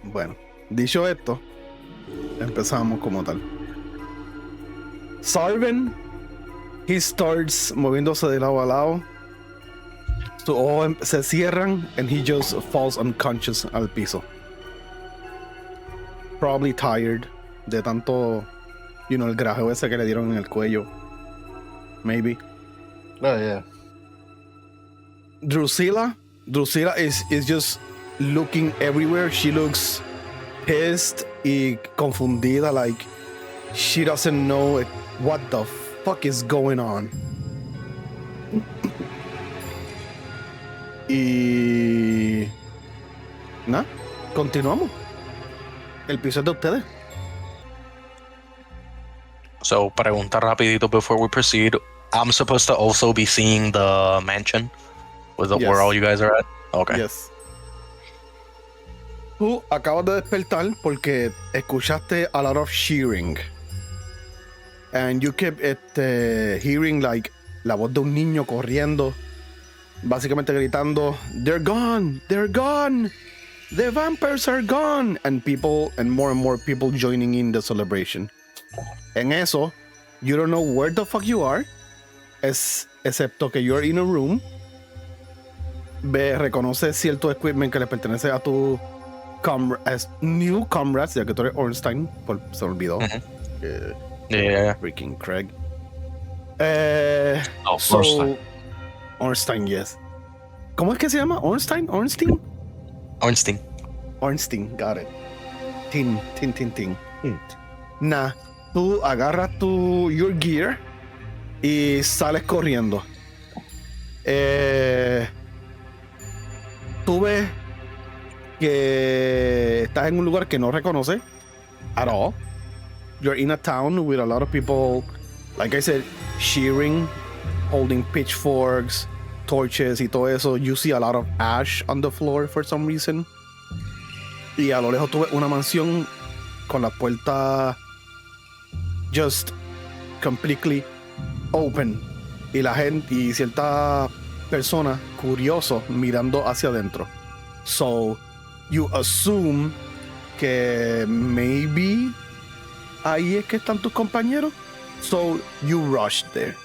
Bueno, dicho esto, empezamos como tal. Sarven, he starts moviéndose de lado a lado. Sus ojos se cierran and he just falls unconscious al piso. Probably tired de tanto, el grajeo ese que le dieron en el cuello. Maybe. Oh, yeah. Drusilla is just looking everywhere. She looks pissed y confundida, like she doesn't know what the fuck is going on. Y continuamos. El piso es de ustedes. So, pregunta rapidito before we proceed. I'm supposed to also be seeing the mansion with Yes. where all you guys are at? Okay. Yes. Tú acabas de despertar porque escuchaste a lot of shearing. And you kept hearing like la voz de un niño corriendo, básicamente gritando, "They're gone! They're gone! The vampires are gone!" And more people joining in the celebration. En eso, you don't know where the fuck you are, excepto que you're in a room. Reconoces cierto equipment que le pertenece a tu new comrades, ya que tú eres Ornstein, se me olvidó. Yeah. Freaking Craig. Ornstein, yes. ¿Cómo es que se llama? Ornstein, Ornstein. got it. Tin. Nah, tú agarras your gear y sales corriendo. Tú ves que estás en un lugar que no reconoces at all. You're in a town with a lot of people, like I said, shearing, holding pitchforks, torches y todo eso. You see a lot of ash on the floor for some reason. Y a lo lejos tú ves una mansión con la puerta just completely open. Y la gente y cierta persona curioso mirando hacia adentro. So you assume que maybe ahí es que están tus compañeros. So you rush there.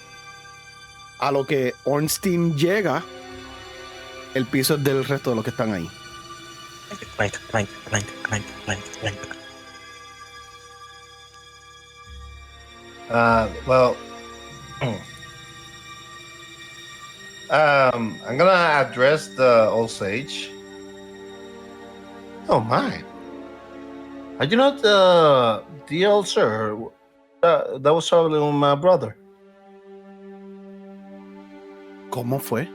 A lo que Ornstein llega, el piso es del resto de los que están ahí. Clank. Well, I'm gonna address the old sage. Oh my! Are you not the old sir that was traveling with my brother? ¿Cómo fue?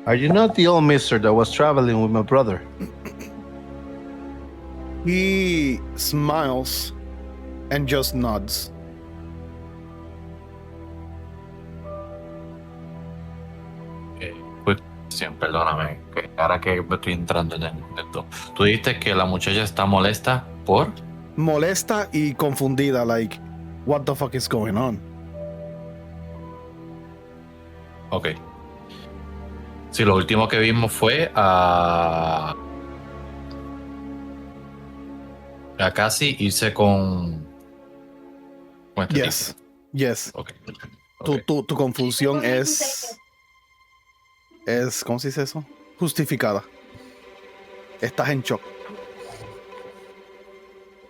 Are you not the old mister that was traveling with my brother? He smiles and just nods. Cuestión, perdóname, que ahora que me estoy entrando en esto. Tú dijiste que la muchacha está molesta por. Molesta y confundida, like, what the fuck is going on? Ok. Sí, lo último que vimos fue a casi irse con este Yes, tipo. yes. Okay. Tu confusión es, ¿cómo se dice eso? Justificada. Estás en shock.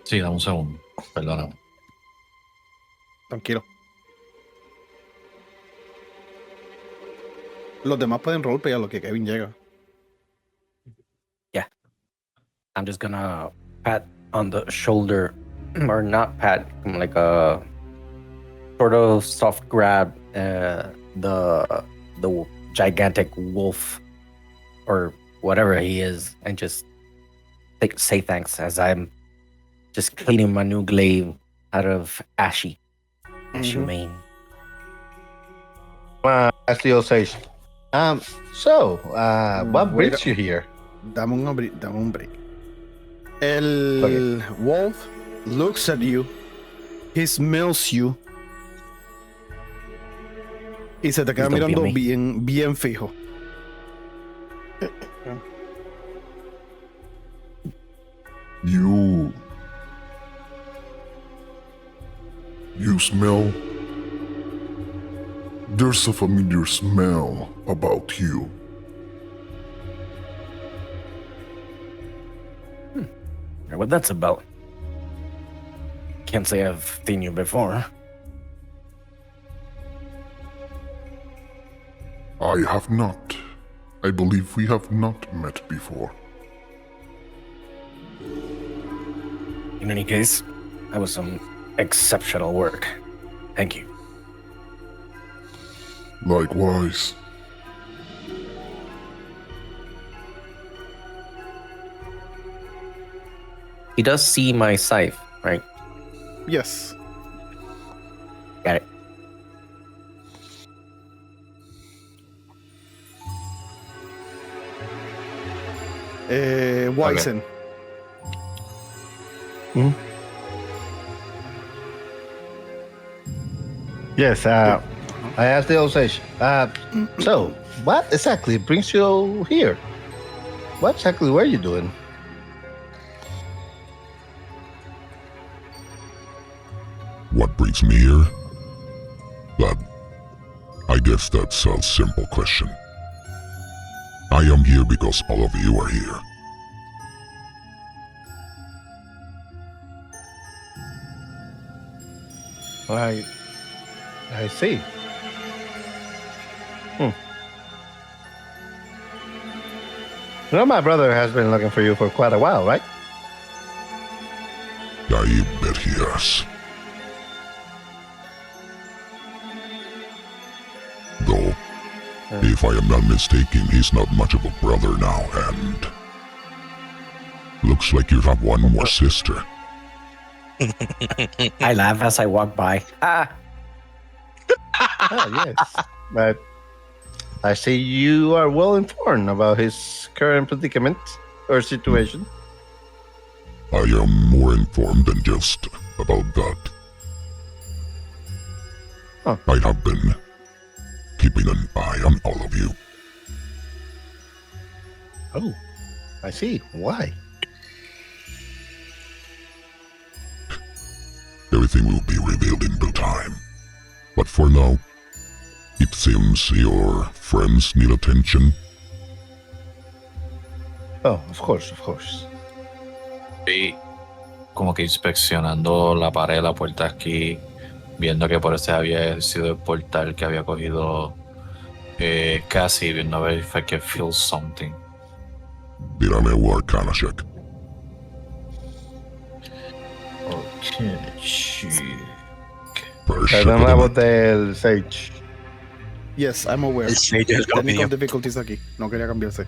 Sí, dame un segundo. Perdóname. Tranquilo. Los demás pueden roleplay a lo que Kevin llega. I'm just gonna pat on the shoulder, or not pat, like a sort of soft grab the gigantic wolf or whatever he is, and just say thanks as I'm just cleaning my new glaive out of ashy mane. As Leo says, what Wait brings you here? Dame un break. El wolf looks at you, he smells you y se te queda Please don't mirando be me. bien fijo. You smell? There's a familiar smell about you. Or what that's about. Can't say I've seen you before. I have not. I believe we have not met before. In any case, that was some exceptional work. Thank you. Likewise. He does see my scythe, right? Yes. Got it. Wyson. Yes, I asked the Osage. So, what exactly brings you here? What exactly were you doing? What brings me here? I guess that's a simple question. I am here because all of you are here. I see. Well, my brother has been looking for you for quite a while, right? I bet he has. Though, if I am not mistaken, he's not much of a brother now, and looks like you have one more sister. I laugh as I walk by. Oh, yes. But I see you are well informed about his current predicament or situation. I am more informed than just about that. Huh. I have been keeping an eye on all of you. Oh, I see. Why? Everything will be revealed in due time. But for now, it seems your friends need attention. Oh, of course, of course. Estoy como que inspeccionando la pared de la puerta aquí, viendo que por ese había sido el portal que había cogido casi, viendo a ver if I can feel something. Tírame a Arcana check. Okay, Perdón la voz del Sage. Yes, I'm aware. El Sage es lo Technical mío. difficulties aquí. No quería cambiarse.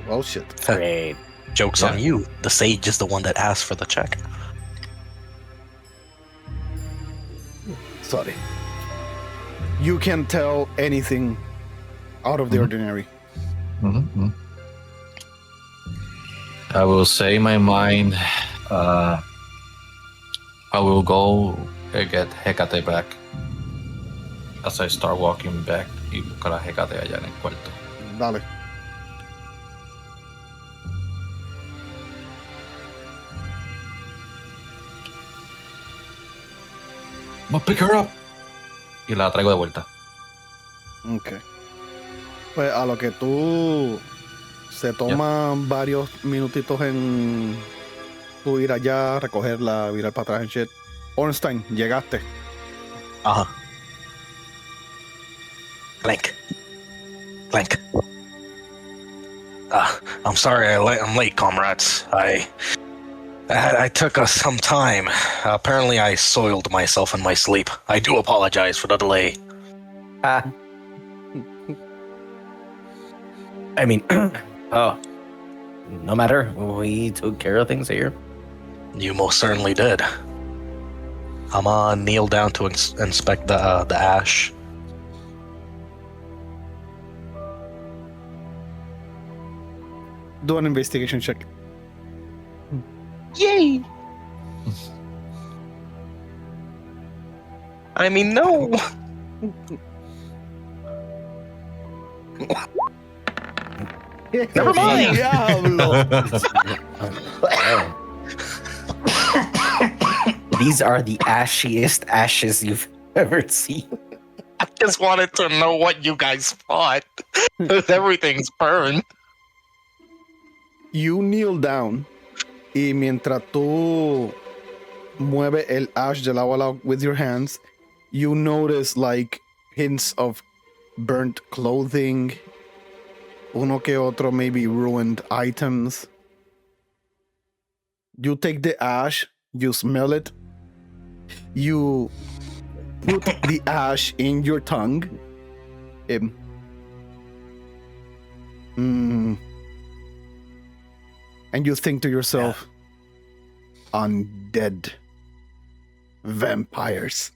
Oh shit. Great. Joke's on you. The Sage is the one that asked for the check. Sorry. You can't tell anything out of the ordinary. I will say in my mind, I will go get Hecate back as I start walking back y buscar a Hecate allá en el cuarto. Dale. I'll pick her up. Y la traigo de vuelta. Ok. Pues a lo que tú se toma varios minutitos en tú ir allá, recogerla, virar para atrás en shit. Ornstein, llegaste. Ajá. Clank. Clank. I'm sorry I'm late, comrades. I took us some time. Apparently, I soiled myself in my sleep. I do apologize for the delay. I mean, oh, no matter. We took care of things here. You most certainly did. I'm gonna kneel down to inspect the ash. Do an investigation check. Yay! I mean, no. Never mind. These are the ashiest ashes you've ever seen. I just wanted to know what you guys thought. Everything's burned. You kneel down y mientras tú mueves el ash de lado a lado with your hands, you notice like hints of burnt clothing, uno que otro maybe ruined items. You take the ash, you smell it, you put the ash in your tongue. And you think to yourself, undead vampires.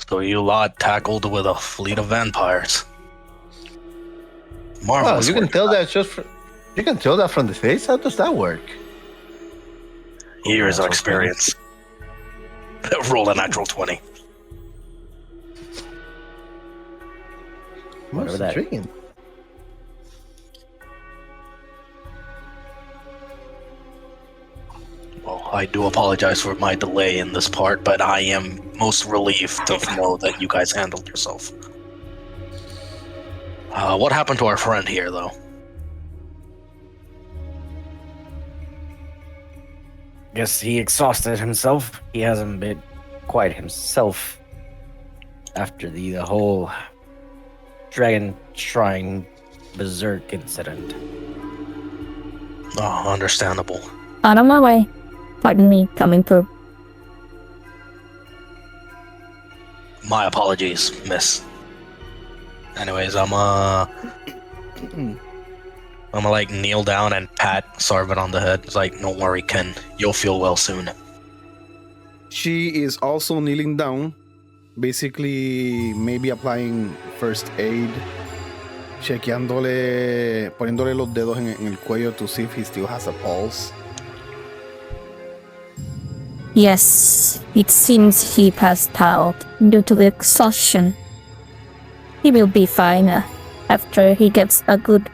So you lot tackled with a fleet of vampires. Oh, Marvelous. you can work. tell that you can tell that from the face. How does that work? Years of That's okay. experience. Roll a natural 20. Whatever Most that- intriguing. Well, I do apologize for my delay in this part, but I am most relieved to know that you guys handled yourself. What happened to our friend here, though? Guess he exhausted himself. He hasn't been quite himself after the whole Dragon Shrine Berserk incident. Oh, understandable. Out of my way. Pardon me, coming through. My apologies, miss. Anyways, I'm like kneel down and pat Sarvin on the head. It's like, don't worry, Ken. You'll feel well soon. She is also kneeling down, basically maybe applying first aid, poniéndole los dedos en el cuello to see if he still has a pulse. Yes, it seems he passed out due to exhaustion. He will be fine after he gets a good,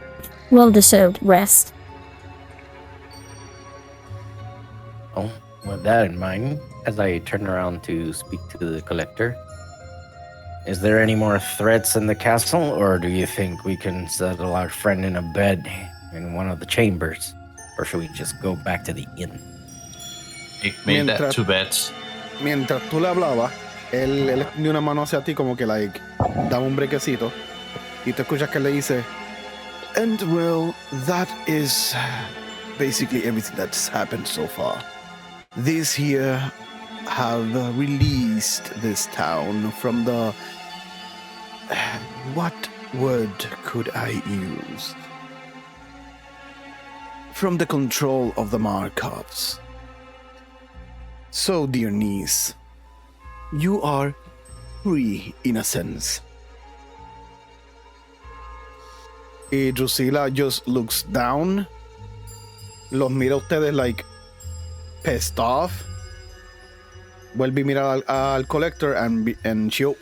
well-deserved rest. Oh, with that in mind, as I turn around to speak to the collector, is there any more threats in the castle, or do you think we can settle our friend in a bed in one of the chambers? Or should we just go back to the inn? Make that Mientras- 2 beds. Mientras tú le hablabas, él extendió una mano hacia ti como que like, dame un brequecito. Y tú escuchas que le dice, and well, that is basically everything that's happened so far. These here have released this town from the... What word could I use? From the control of the Markovs. So, dear niece, you are free in a sense. Y Drusilla just looks down, los mira a ustedes like pissed off. Vuelve a mirar al collector and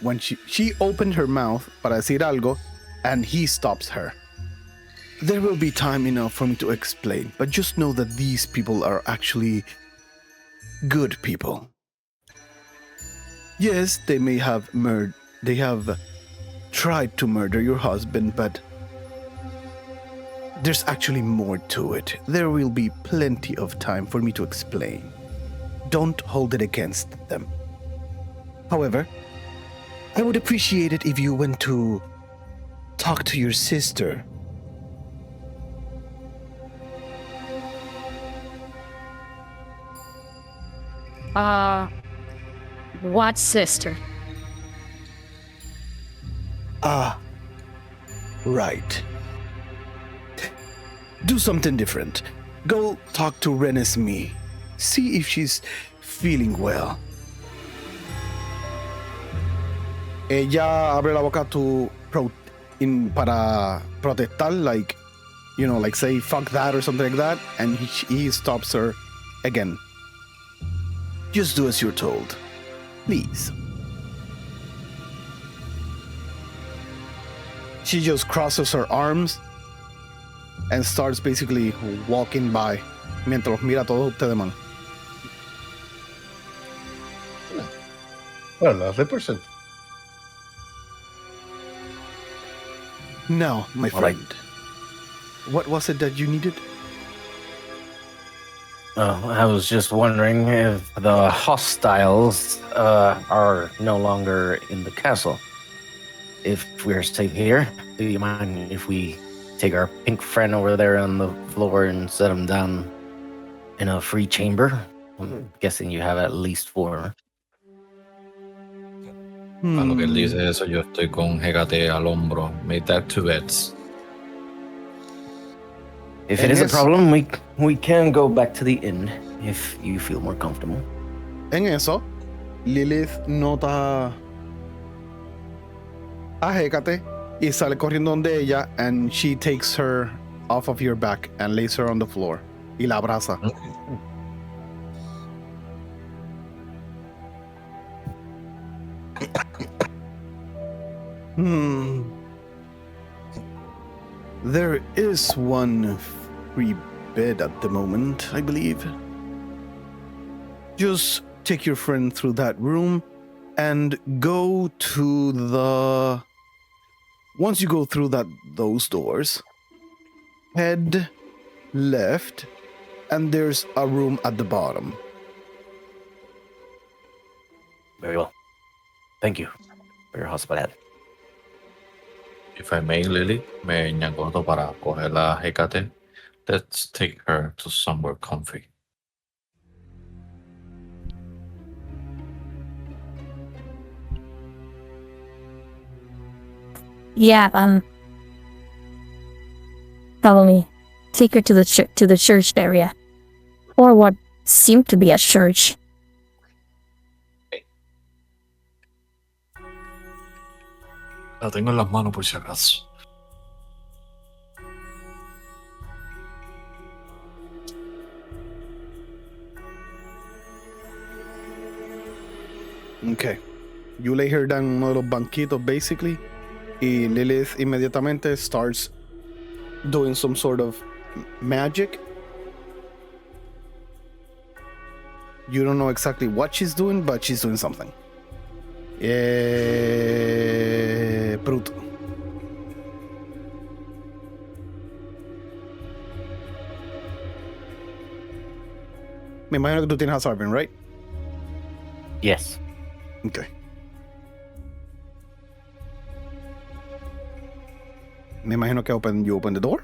when she opened her mouth para decir algo, and he stops her. There will be time enough for me to explain, but just know that these people are actually good people. Yes, they may have they have tried to murder your husband, but there's actually more to it. There will be plenty of time for me to explain. Don't hold it against them. However, I would appreciate it if you went to talk to your sister. What sister? Ah, right. Do something different. Go talk to Renesmee. See if she's feeling well. Ella abre la boca para protestar, like, like say fuck that or something like that, and he stops her again. Just do as you're told, please. She just crosses her arms and starts basically walking by mientras mira todo ustedes, man. What a lovely person. Now, my friend, what was it that you needed? I was just wondering if the hostiles are no longer in the castle. If we're safe here, do you mind if we take our pink friend over there on the floor and set him down in a free chamber? I'm guessing you have at least 4. A lo que él dice eso, yo estoy con Hecate al hombro. Make that 2 beds. If it is a problem, we can go back to the inn if you feel more comfortable. En eso, Lilith nota a Hecate y sale corriendo donde ella, and she takes her off of your back and lays her on the floor y la abraza. There is one free bed at the moment, I believe. Just take your friend through that room and go to the... Once you go through those doors, head left, and there's a room at the bottom. Very well. Thank you for your hospitality. If I may, Lily, me acuerdo para coger a Hecate. Let's take her to somewhere comfy. Yeah, follow me. Take her to the church area, or what seemed to be a church. La tengo en las manos por si acaso. Okay. You lay her down en uno de los banquitos, basically. Y Lilith immediatamente starts doing some sort of magic. You don't know exactly what she's doing, but she's doing something. Bruto. Me imagino que tú tienes a Sarvin, right? Yes. Okay. Me imagino que you open the door?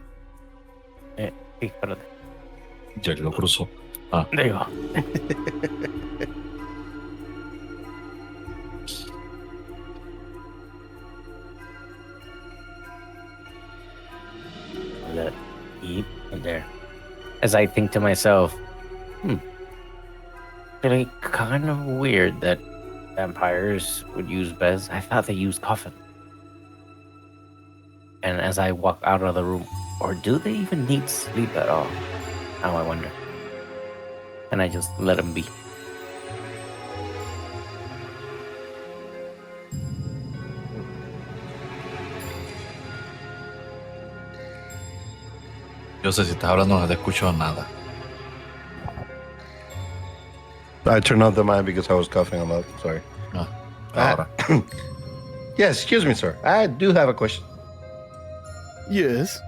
Sí, espérate. Ya que lo cruzó. There you go. Let eat in there. As I think to myself, really kind of weird that vampires would use beds. I thought they used coffin. And as I walk out of the room, or do they even need sleep at all? Now I wonder. And I just let them be. Yo sé, si estás hablando no te escucho nada. I turned off the mic because I was coughing a lot. Sorry. Ahora. Yes, excuse me, sir. I do have a question. Yes.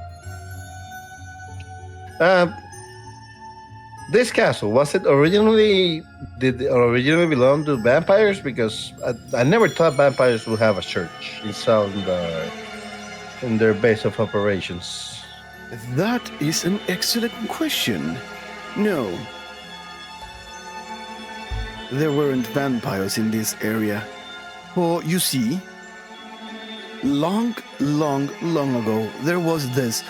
This castle, did it originally belong to vampires? Because I never thought vampires would have a church in their base of operations. That is an excellent question. No. There weren't vampires in this area. For you see, long ago, there was this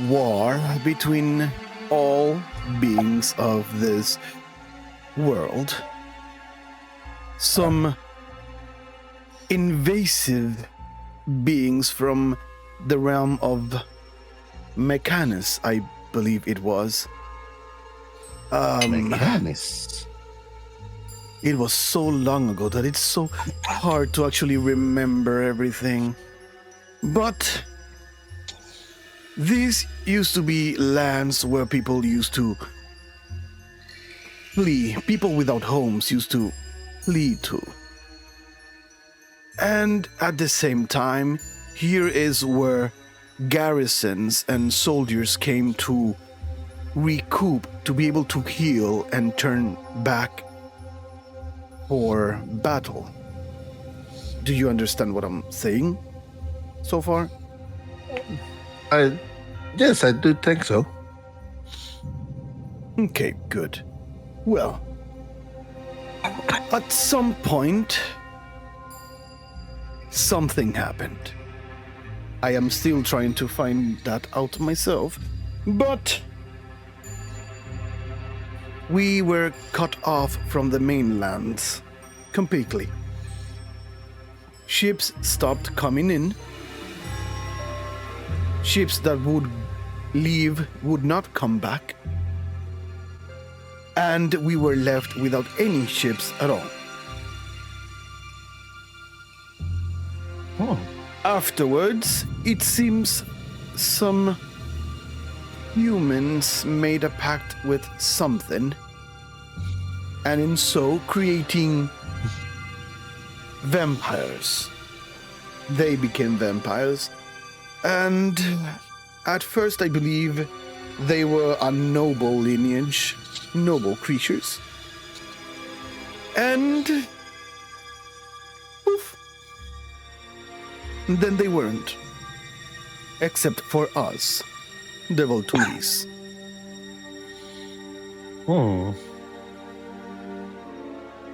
war between all beings of this world. Some invasive beings from the realm of Mechanus, I believe it was. Mechanus. It was so long ago that it's so hard to actually remember everything. But these used to be lands where people used to flee. People without homes used to flee to. And at the same time, here is where garrisons and soldiers came to recoup, to be able to heal and turn back for battle. Do you understand what I'm saying so far? Yes, I do think so. Okay, good. Well, at some point, something happened. I am still trying to find that out myself, but we were cut off from the mainland completely. Ships stopped coming in. Ships that would leave would not come back. And we were left without any ships at all. Oh. Afterwards, it seems some humans made a pact with something, and in so creating vampires. They became vampires, and at first I believe they were a noble lineage, noble creatures. And poof, then they weren't. Except for us, the Volturis.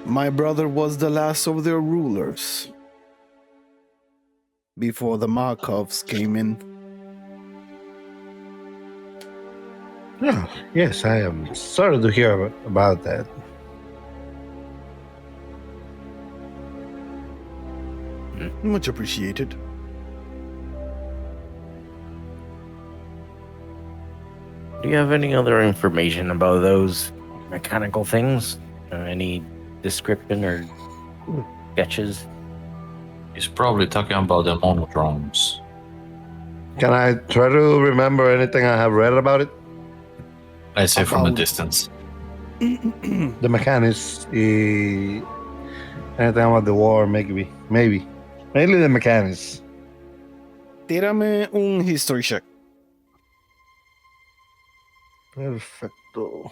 My brother was the last of their rulers before the Markovs came in. Oh, yes, I am sorry to hear about that. Much appreciated. Do you have any other information about those mechanical things? Any description or sketches? He's probably talking about the monodromes. Can I try to remember anything I have read about it? I say from a About- distance. The mechanics, anything about the war, maybe. Mainly the mechanics. Tírame un history check. Perfecto.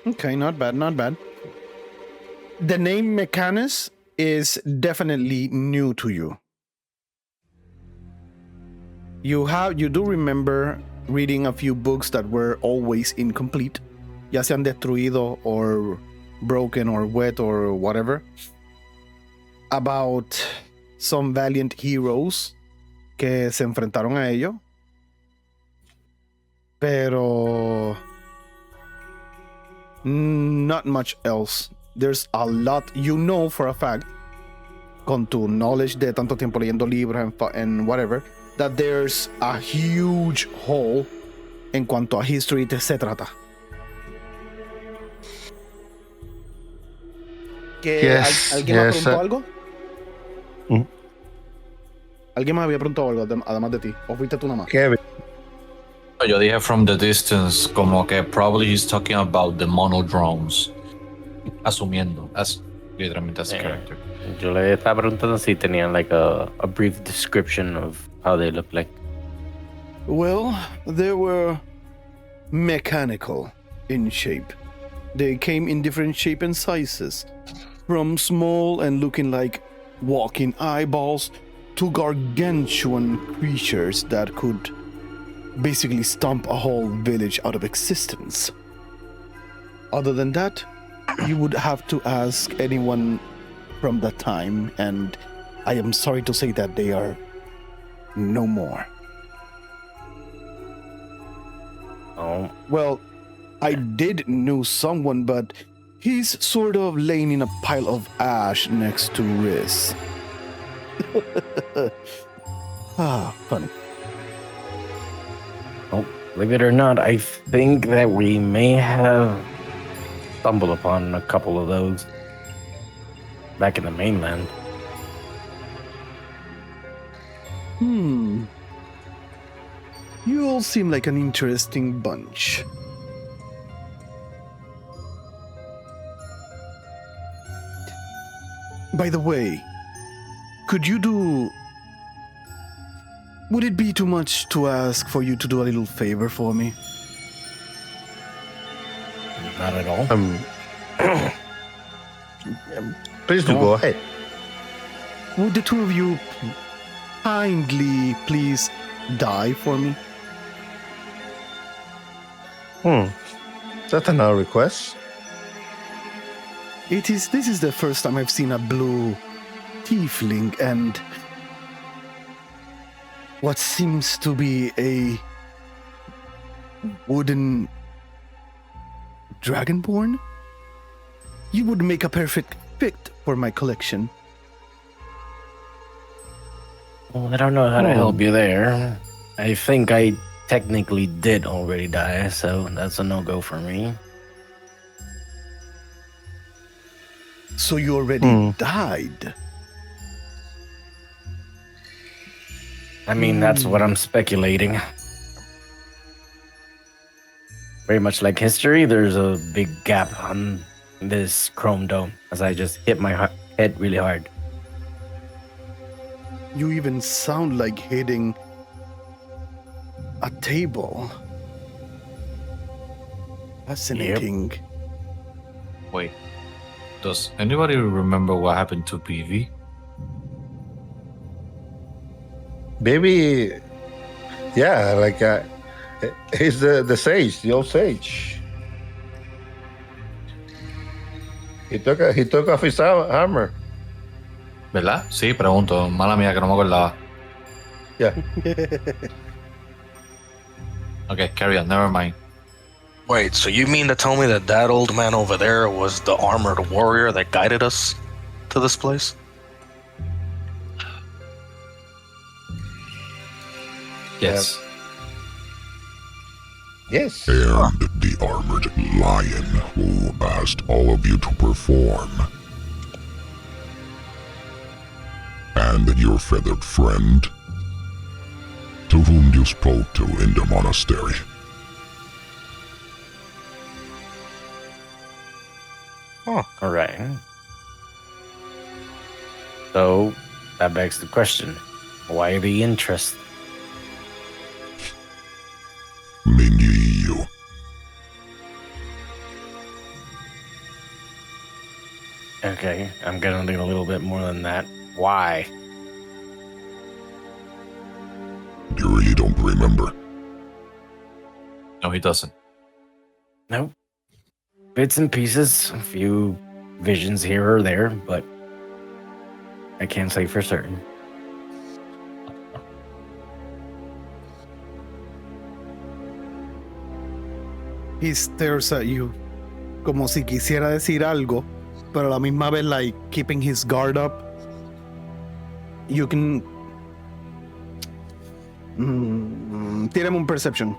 Okay, not bad, not bad. The name Mechanus is definitely new to you. You do remember reading a few books that were always incomplete, ya sean destruido or broken or wet or whatever, about some valiant heroes que se enfrentaron a ello. Pero not much else. There's a lot you know for a fact, con tu knowledge de tanto tiempo leyendo libros and whatever, that there's a huge hole en cuanto a history se trata. Yes, ¿Alguien me yes, preguntó algo? Mm. ¿Alguien más había preguntado algo además de ti? ¿O fuiste tú nada más? Kevin. Yo dije from the distance, como que probably he's talking about the monodromes. Asumiendo. Literalmente as a Yeah. character. Yo le estaba preguntando si tenían like a brief description of how they look like. Well, they were mechanical in shape. They came in different shape and sizes, from small and looking like walking eyeballs to gargantuan creatures that could basically stomp a whole village out of existence. Other than that, you would have to ask anyone from that time, and I am sorry to say that they are no more. Oh, Well, I did know someone, but he's sort of laying in a pile of ash next to Riz. Funny. oh, believe it or not, I think that we may have stumbled upon a couple of those back in the mainland. You all seem like an interesting bunch. By the way, could you do... Would it be too much to ask for you to do a little favor for me? Not at all. Please do go ahead. Would the two of you kindly please die for me? That's another request. This is the first time I've seen a blue tiefling and what seems to be a wooden dragonborn. You would make a perfect fit for my collection. Well, I don't know how to help you there. I think I technically did already die, so that's a no-go for me. So you already died. I mean, that's what I'm speculating. Very much like history, there's a big gap on this chrome dome as I just hit my head really hard. You even sound like hitting a table. Fascinating. Wait. Does anybody remember what happened to PV? Baby, yeah, like he's the sage, the old sage. He took off his armor. ¿Verdad? Sí, pregunto. Mala mía que no me acordaba. Yeah. Okay, carry on. Never mind. Wait, so you mean to tell me that that old man over there was the armored warrior that guided us to this place? Yes. Yes. And the armored lion who asked all of you to perform. And your feathered friend, to whom you spoke to in the monastery. Oh, all right. So that begs the question: why the interest? Mainly you. Okay, I'm gonna need a little bit more than that. Why? You really don't remember. No, he doesn't. Nope. Bits and pieces, a few visions here or there, but I can't say for certain. He stares at you como si quisiera decir algo, pero a la misma vez like keeping his guard up. You can... Tírame un perception.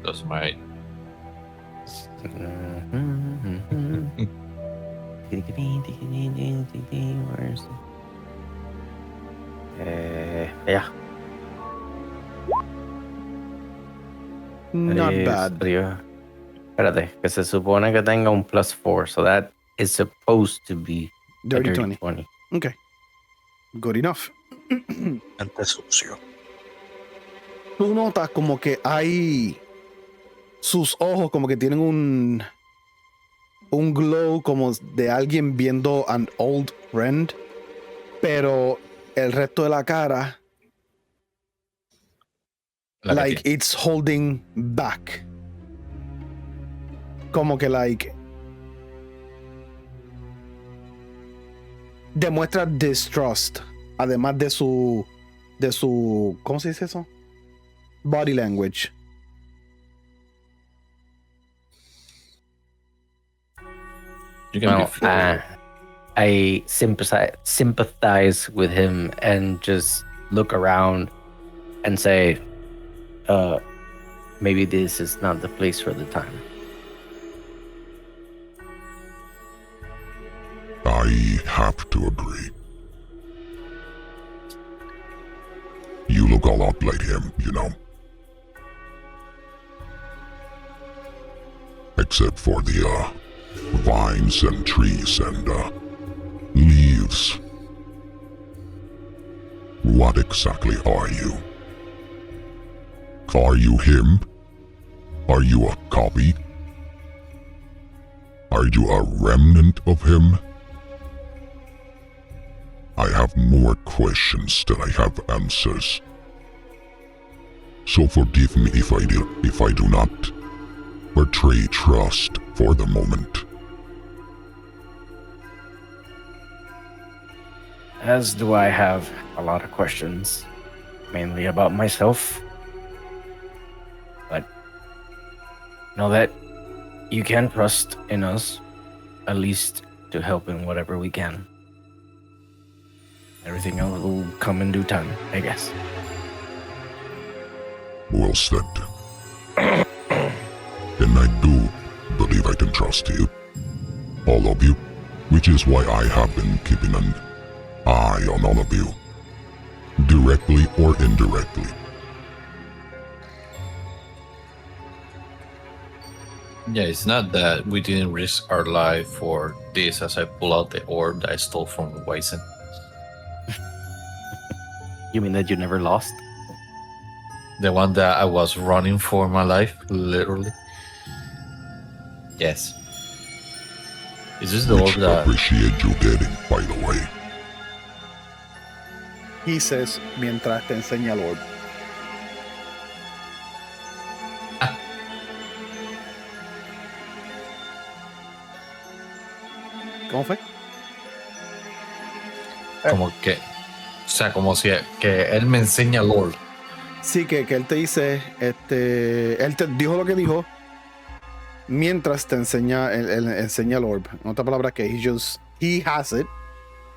That's right. Where's yeah. Not It is bad. Espérate, que se supone que tenga un +4, so that is supposed to be a Dirty dirty 20. 20. Okay. Good enough. Ante sucio. Tú notas como que hay sus ojos como que tienen un glow como de alguien viendo an old friend, pero el resto de la cara La que like tiene. it's holding back. Como que like demuestra distrust, además de su ¿cómo se dice eso? Body language. You can be Well, I sympathize with him and just look around and say, maybe this is not the place for the time. I have to agree. You look a lot like him, you know. Except for the, vines and trees and, leaves. What exactly are you? Are you him? Are you a copy? Are you a remnant of him? I have more questions than I have answers. So forgive me if I do not betray trust for the moment. As do I have a lot of questions, mainly about myself. But know that you can trust in us, at least to help in whatever we can. Everything else will come in due time, I guess. Well said. And I do believe I can trust you. All of you. Which is why I have been keeping an eye on all of you. Directly or indirectly. Yeah, it's not that we didn't risk our life for this as I pull out the orb that I stole from Weizen. You mean that you never lost? The one that I was running for my life, literally. Yes. Is this the orb Which that... appreciate you getting, by the way. He says mientras te enseña el orb. ¿Cómo fue? Como que... O sea, como si que él me enseña el orb. Sí, que él te dice, él te dijo lo que dijo mientras te enseña, él enseña el orb. En otra palabra que he has it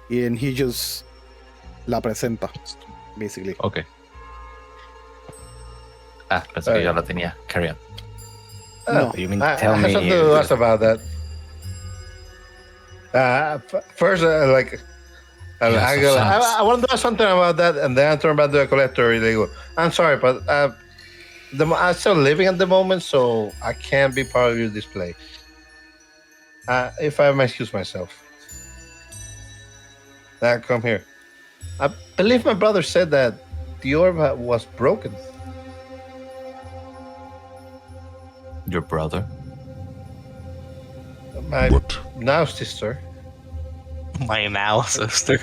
and he just la presenta, basically. Ok. Pensé que ya la tenía. Carry on. No. You mean I tell have me? something to ask about that. First, I want to ask something about that, and then I turn back to the collector. And they go, I'm sorry, but I'm still living at the moment, so I can't be part of your display. If I may excuse myself. Come here. I believe my brother said that the orb was broken. Your brother? My But now sister. My now sister.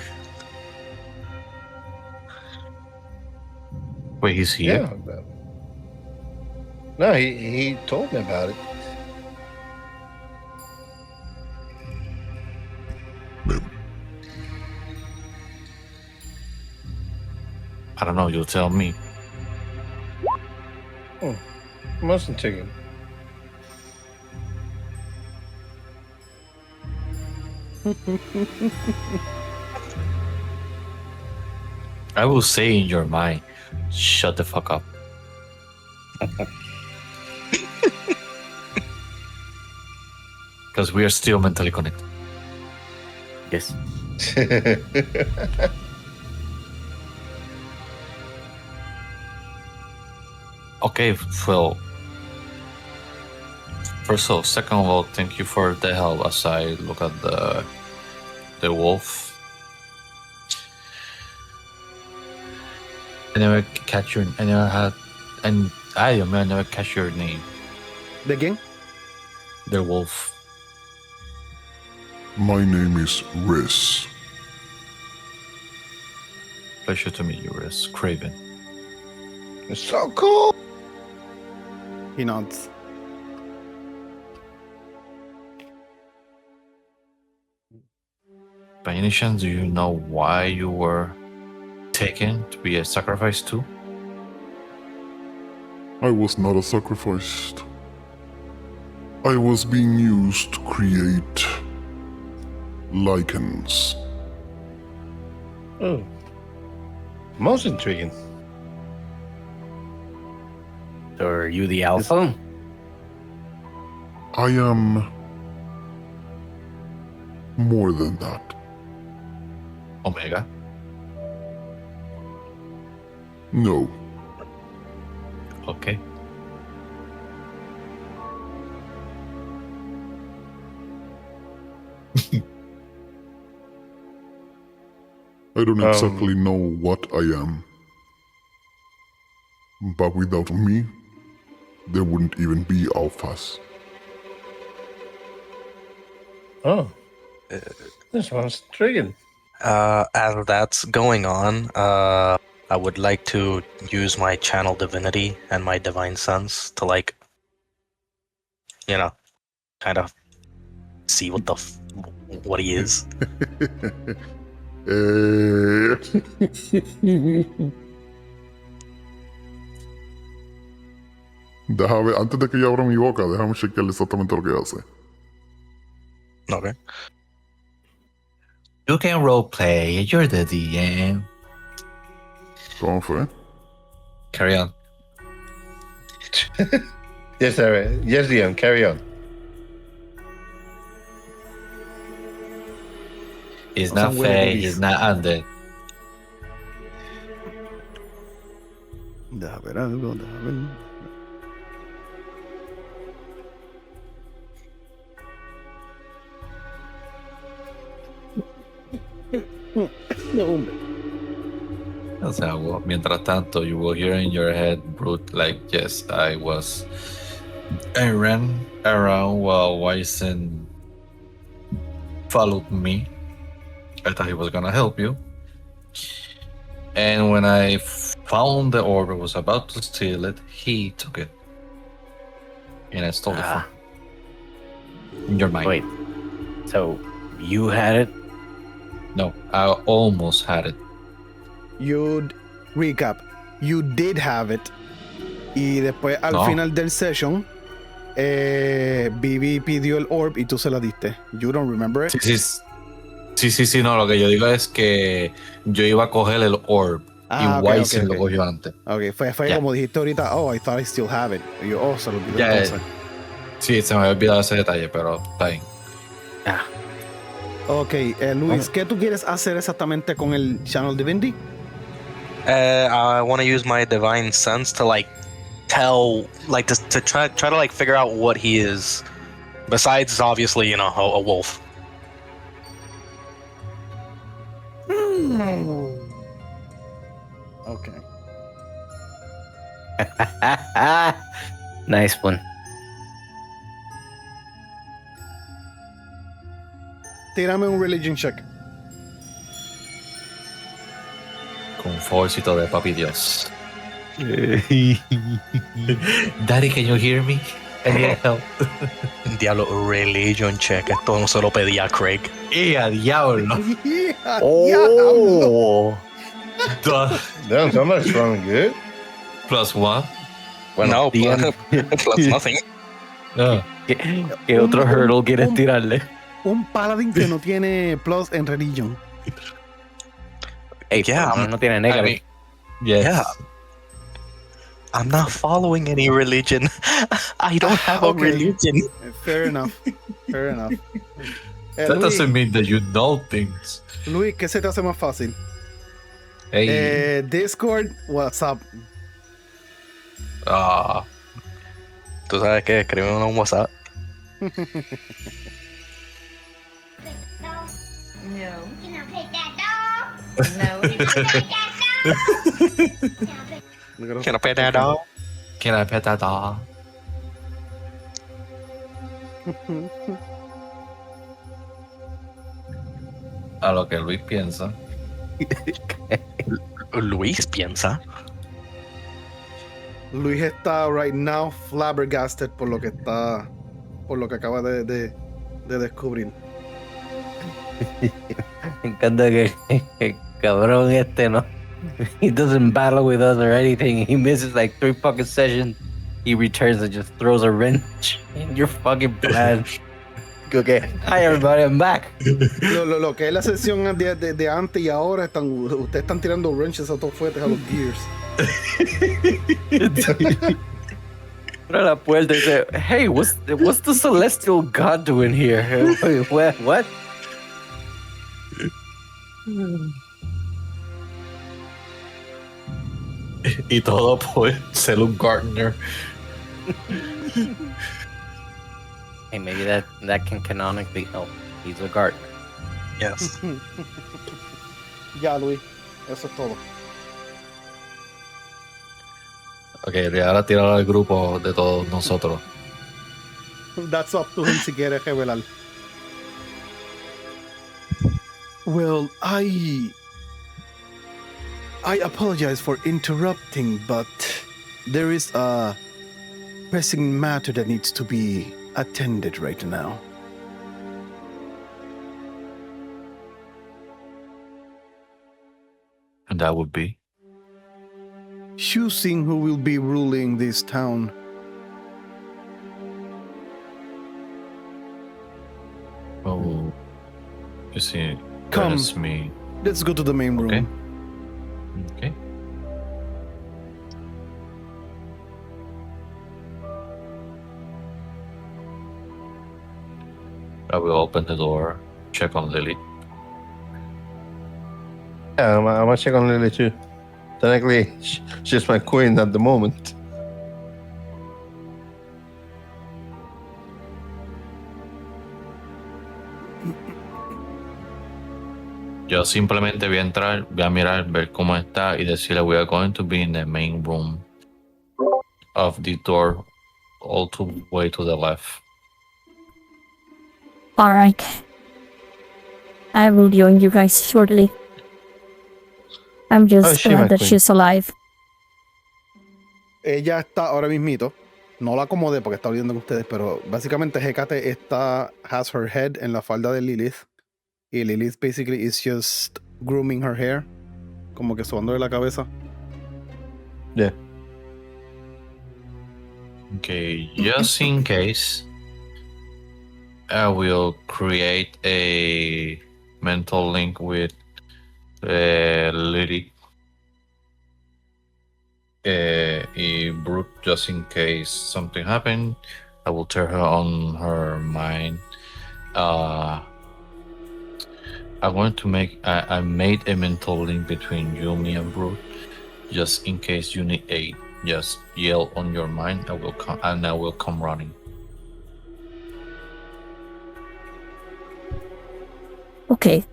Wait, he's here? Yeah. No, he told me about it. I don't know, you tell me. Mustn't take him. I will say in your mind, shut the fuck up. Because we are still mentally connected. Yes. Okay, Phil. First of all, second of all, thank you for the help as I look at the wolf. I never catch your. I never had, and I never catch your name. ¿De quién? The wolf. My name is Riz. Pleasure to meet you, Riz. Craven. It's so cool. He nods. By any chance, do you know why you were taken to be a sacrifice too? I was not a sacrifice. I was being used to create lichens. Oh. Most intriguing. So are you the alpha? I am more than that. Omega. No, Okay. I don't exactly know what I am. But without me, there wouldn't even be alphas. Oh. This one's intriguing. As that's going on, I would like to use my channel divinity and my divine sense to, like, you know, kind of see what he is. Déjame, antes de que yo abra mi boca, déjame chequear exactamente lo que hace. Okay. You can roleplay. You're the DM. ¿Cómo fue? Carry on. Yes, sir. Yes, DM. Carry on. He's not fey. He's not undead. Deja ver algo, deja ver. No, hombre. O sea, mientras tanto, you will hear in your head, Brute, like, yes, I ran around while Wyson followed me. I thought he was gonna help you. And when I found the orb and was about to steal it, he took it. And I stole it from in your mind. Wait. So you had it? No, I almost had it. Recap. You did have it. Y después al No. final del session, Vivi pidió el orb y tú se la diste. You don't remember it? Sí, no, lo que yo digo es que yo iba a coger el orb y ok, Wyson ok. lo cogió antes. Ok, fue Ya. como dijiste ahorita, oh, I thought I still have it. Y yo, se lo olvidó Ya, entonces. Sí, se me había olvidado ese detalle, pero está bien. Ah. Ok, Luis, ¿qué tú quieres hacer exactamente con el Channel Divinity? I want to use my divine sense to, like, tell, like, to try to, like, figure out what he is. Besides, obviously, you know, a wolf. Ok. Nice one. Tírame un religion check. Con un favorcito de papi Dios. Daddy, can you hear me? I need help. Diablo, religion check. Esto no se lo pedía a Craig. ¡Y a diablo! Yeah, Oh. Damn, somebody's running good. +1. Bueno, no, plus nothing. ¿Qué otro hurdle quieres tirarle? Un paladín que no tiene plus en religion. Ey, Yeah, por lo menos no tiene negative. Yes. Yeah. I'm not following any religion. I don't have a Okay. religion. Fair enough. Fair enough. That doesn't mean that you know things. Luis, ¿qué se te hace más fácil? Hey. Discord, WhatsApp. Tú sabes que escribe un WhatsApp. No. Can I pet that dog? No. Can I pet that dog? Can I pet that dog? Can I pet that dog? A lo que Luis piensa. Luis piensa. Luis está right now flabbergasted por lo que acaba de descubrir. Me encanta que el cabrón no. He doesn't battle with us or anything. He misses like 3 fucking sessions. He returns and just throws a wrench in your fucking plan. Okay. Hi everybody, I'm back. Lo que es la sesión de antes y ahora, ustedes están tirando wrenches a todos fuertes a los gears. Abre la puerta y dice, hey, what's the celestial god doing here? Wait, what? Y todo por ser un gardener. Hey, maybe that can canonically help. He's a gardener. Yes. Ya, Luis, eso es todo. Ok, ahora tirar al grupo de todos nosotros. That's up to him si quiere revelar. Well, I apologize for interrupting, but there is a pressing matter that needs to be attended right now. And that would be? Choosing who will be ruling this town. Oh, you see, Come. that's me. Let's go to the main room. Okay. Okay. I will open the door, check on Lily. Yeah, I'm gonna check on Lily too. Technically, she's my queen at the moment. Yo simplemente voy a entrar, voy a mirar, ver cómo está y decirle we are going to be in the main room of the door all the way to the left. Alright. I will join you guys shortly. I'm just she glad my that queen? she's alive. Ella está ahora mismito. No la acomodé porque está viendo con ustedes, pero básicamente Hecate has her head en la falda de Lilith. Y Lilith basically is just grooming her hair. Como que sobándole la cabeza. Yeah. Okay, just in case, I will create a mental link with Lily y Brooke, just in case something happened. I will tell her on her mind. I want to I made a mental link between you, me, and Brooke, just in case you need aid. Just yell on your mind. I will come, and I will come running. Okay.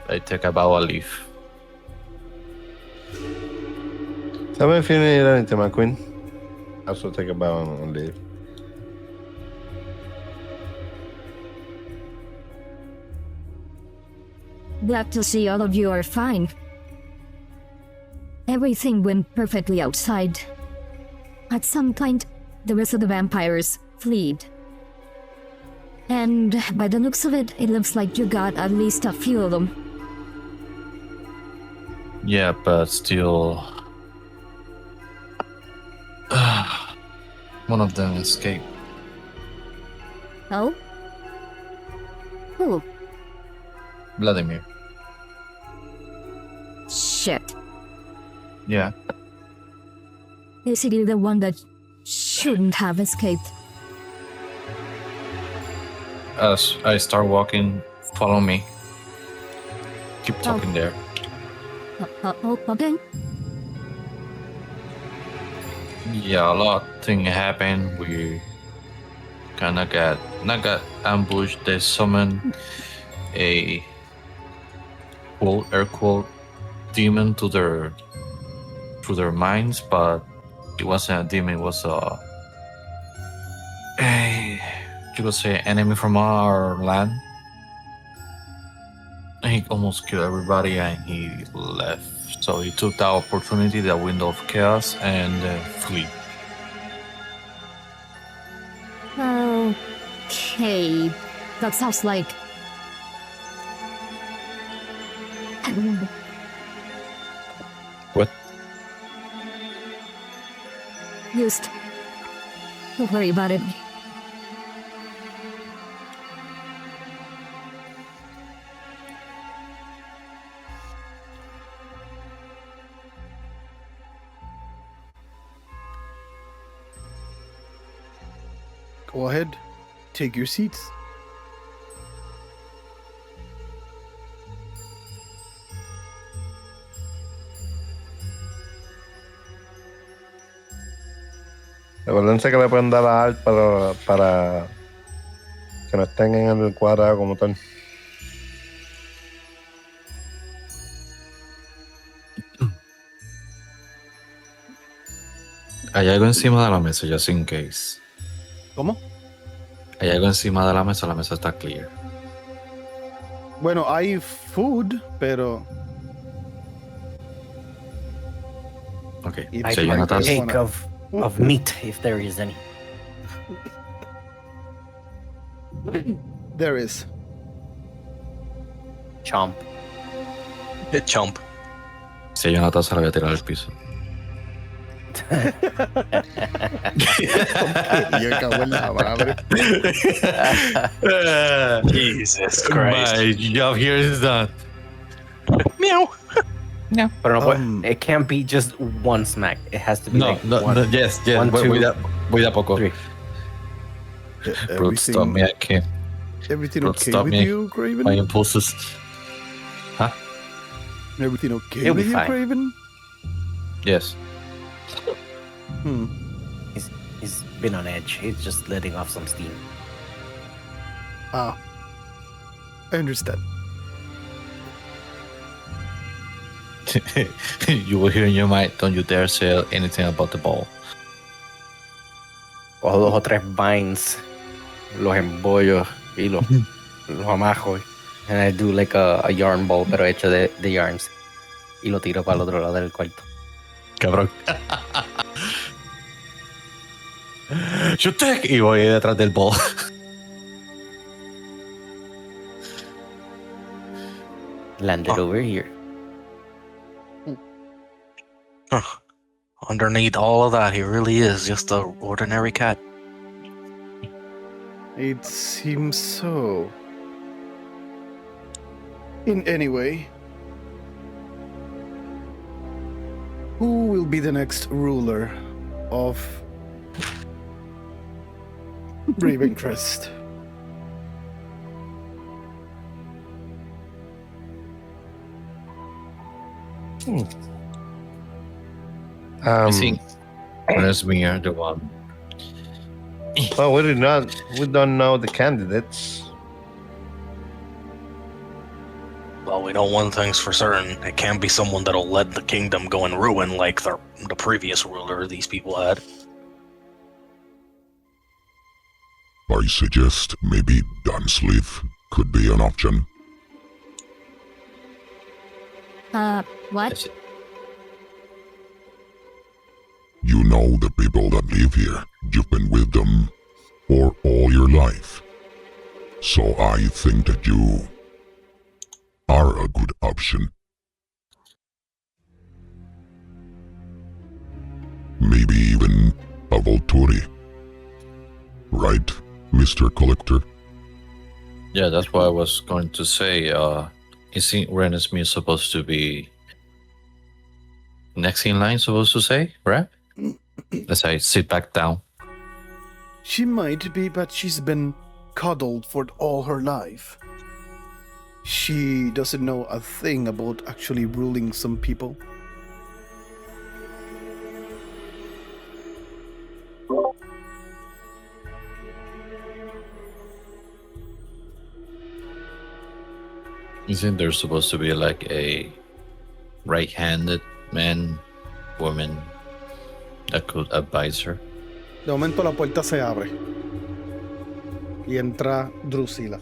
I take a bow, I leave. Tell me if you need anything, my queen. I also take a bow and leave. Glad to see all of you are fine. Everything went perfectly outside. At some point, the rest of the vampires fled. And by the looks of it, it looks like you got at least a few of them. Yeah, but still, one of them escaped. Oh? Who? Vladimir. Shit. Yeah. Is he the one that shouldn't have escaped? As I start walking, follow me. Keep talking there. Okay. Yeah, a lot thing happened. We kind of got ambushed. They summoned a quote air quote demon to their minds, but it wasn't a demon. It was a you could say enemy from our land. He almost killed everybody and he left. So he took that opportunity, that window of chaos, and flee. Okay. That sounds like. What? Just. Don't worry about it. Go ahead. Take your seats. Recuérdense que le pueden dar a Alt para que no estén en el cuadrado como tal. Hay algo encima de la mesa, just in case. ¿Cómo? Hay algo encima de la mesa está clear. Bueno, hay food, pero Okay. If I So I Jonathan, take- Cake of meat, if there is any. there is. Chomp. Chump. si Jonathan se la voy a tirar al piso. Yo cago en la madre. Jesus Christ. My job here is done. Meow. But no, Um, it can't be just one smack. It has to be No, like no, one, no, yes. one, two, Voy de a poco. three. Brute, stop me, I can't. Everything Bro, okay stop with me. you, Craven? My impulses. Everything okay He'll be with you, fine. Craven? Yes. Hmm. He's been on edge. He's just letting off some steam. Ah. I understand. You will hear in your mind, don't you dare say anything about the ball. Cojo dos o tres vines, los embollo y los amajo. And I do like a yarn ball, pero hecho de yarns. Y lo tiro para el otro lado del cuarto. Cabrón. Shutek. Y voy detrás del ball. Landed over here. Underneath all of that, he really is just a ordinary cat. It seems so. In any way, who will be the next ruler of Ravencrest? I think Resmir, the one. Well, we don't know the candidates. Well, we know one thing's for certain. It can't be someone that'll let the kingdom go in ruin like the previous ruler these people had. I suggest maybe Dunsleeve could be an option. What? You know the people that live here. You've been with them for all your life. So I think that you are a good option. Maybe even a Volturi. Right, Mr. Collector? Yeah, that's what I was going to say. Isn't Renesmee supposed to be next in line, supposed to say, right? As I sit back down. She might be, but she's been coddled for all her life. She doesn't know a thing about actually ruling some people. Isn't there supposed to be like a right-handed man, woman that could advise her? De momento la puerta se abre y entra Drusilla.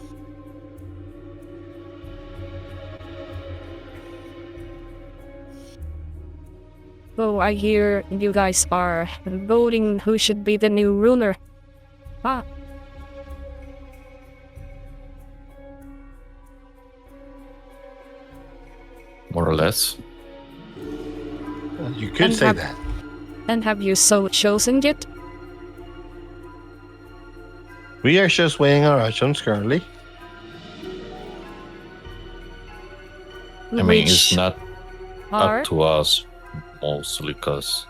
So I hear you guys are voting who should be the new ruler. Ah, More or less. You could And say have- that. and have you so chosen yet? We are just weighing our options currently. I mean, it's Which not are? up to us mostly because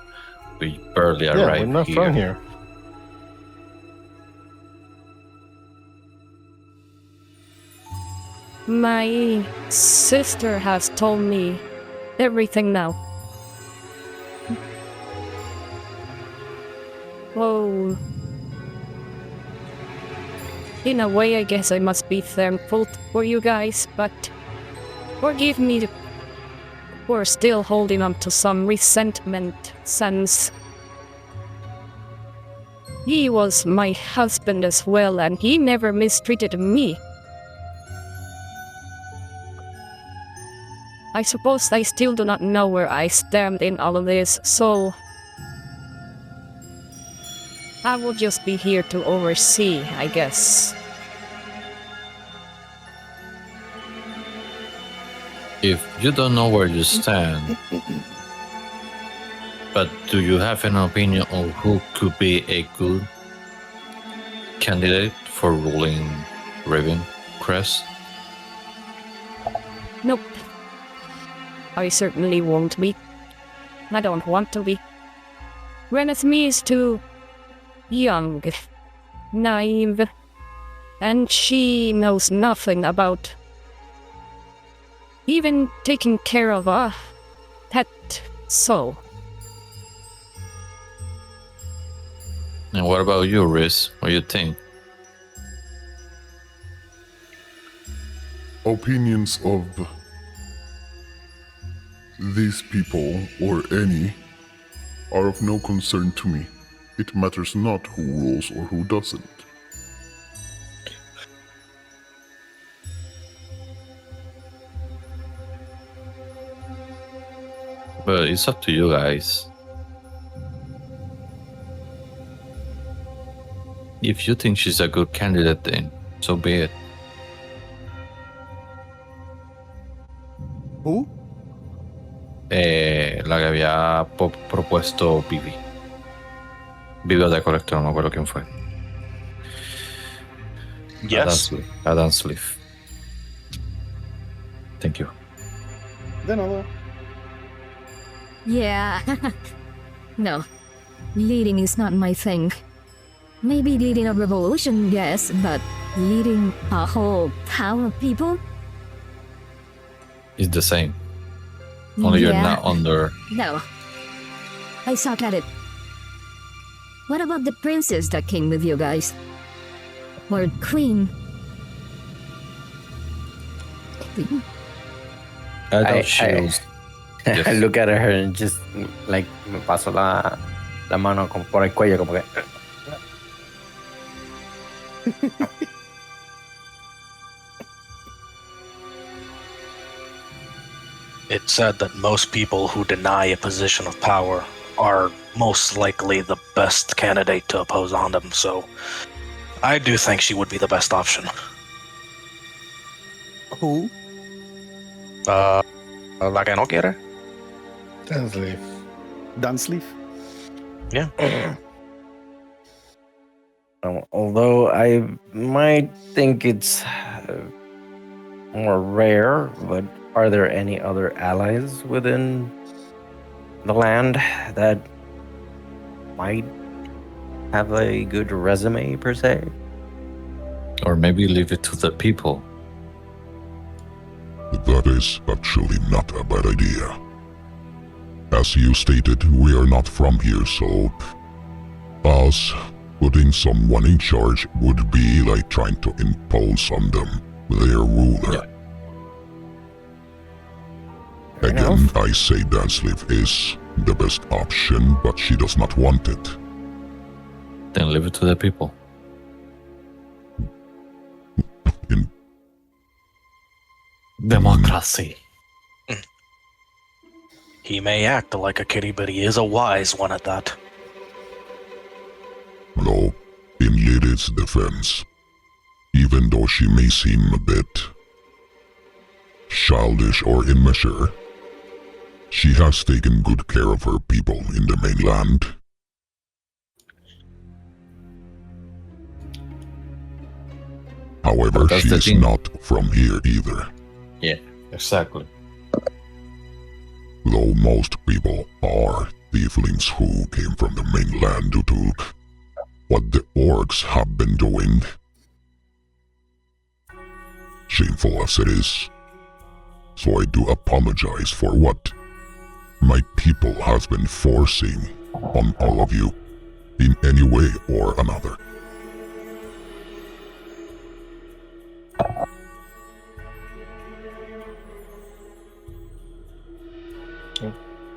we barely Yeah, we're arrived not here. from here. My sister has told me everything now. Oh. In a way, I guess I must be thankful for you guys, but forgive me for still holding on to some resentment since he was my husband as well, and he never mistreated me. I suppose I still do not know where I stand in all of this, so I will just be here to oversee, I guess. If you don't know where you stand, but do you have an opinion on who could be a good candidate for ruling Ravencrest? Nope. I certainly won't be. I don't want to be. Renesmee is too young, naive, and she knows nothing about even taking care of a pet soul. And what about you, Riz? What do you think? Opinions of these people, or any, are of no concern to me. It matters not who rules or who doesn't. But it's up to you guys. If you think she's a good candidate, then so be it. Who? La que había propuesto Vivi. Vivi de Collector, no me acuerdo quién fue. Yes. Adam Sleeve. Thank you. De nada. Yeah. No. Leading is not my thing. Maybe leading a revolution, yes, but leading a whole town of people? It's the same. Only you're Yeah. not under. No. I suck at it. What about the princess that came with you guys? Or queen? I I- thought she I- was. I Yes. look at her and just like me paso la mano como por el cuello como que It's said that most people who deny a position of power are most likely the best candidate to oppose on them, so I do think she would be the best option. Who? La que no quiere? Tinsley. Dunsleeve? although I might think it's more rare, but are there any other allies within the land that might have a good resume per se? Or maybe leave it to the people. That is actually not a bad idea. As you stated, we are not from here, so us putting someone in charge would be like trying to impose on them their ruler. Yeah. Fair Again, enough. I say dance leave is the best option, but she does not want it. Then leave it to the people. In Democracy. He may act like a kitty, but he is a wise one at that. Though, in Liddy's defense, even though she may seem a bit childish or immature, she has taken good care of her people in the mainland. However, That's she the is thing. not from here either. Yeah, exactly. Though most people are tieflings who came from the mainland due to what the orcs have been doing. Shameful as it is. So I do apologize for what my people has been forcing on all of you in any way or another.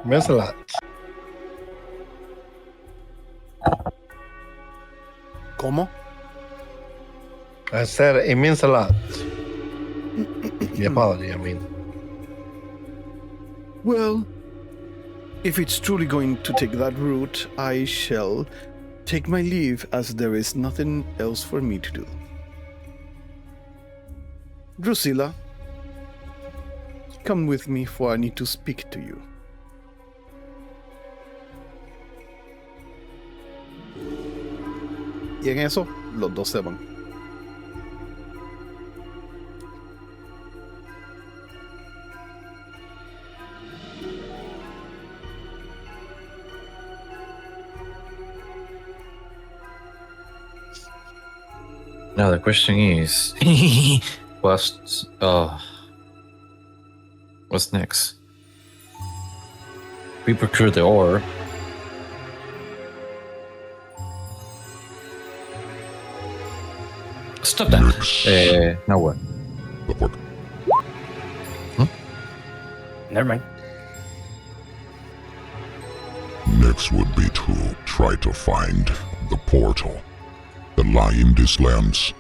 Means a lot. ¿Cómo? I said it means a lot. The apology, I mean. Well, if it's truly going to take that route, I shall take my leave as there is nothing else for me to do. Drusilla, come with me for I need to speak to you. Y en eso, los dos se van. Now the question is, what's next? We procure the ore. Stop that. Now what? But Never mind. next would be to try to find the portal that lie in these lands.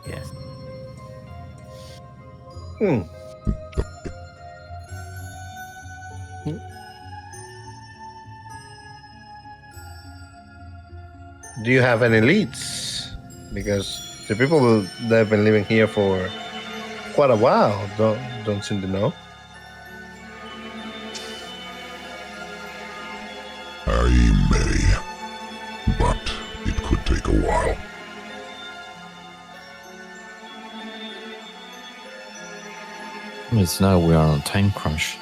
Yes. Hmm. Do you have any leads? Because the people that have been living here for quite a while don't seem to know. I may, but it could take a while. It's now we are on a time crunch.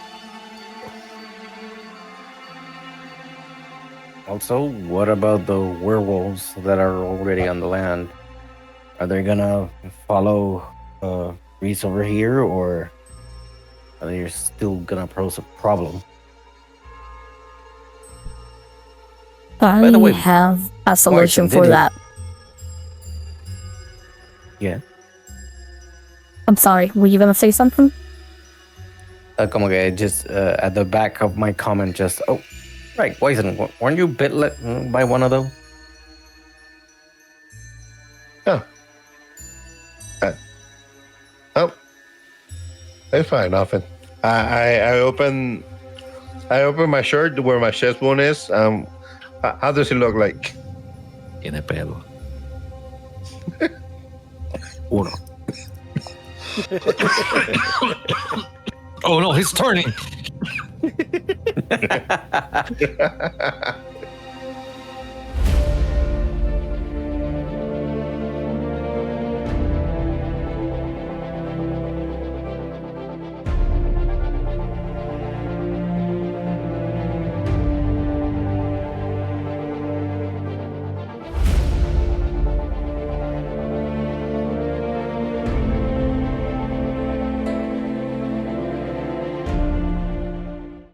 Also, what about the werewolves that are already on the land? Are they gonna follow Reese over here, or are they still gonna pose a problem? I the way, have a solution for did you- that. Yeah. I'm sorry, were you gonna say something? Como que just at the back of my comment, just right, Poison, weren't you bit by one of them? Yeah. Oh, it's fine, nothing. I open my shirt where my chest bone is. How does it look like? Tiene pelo. Uno. Oh no, he's turning.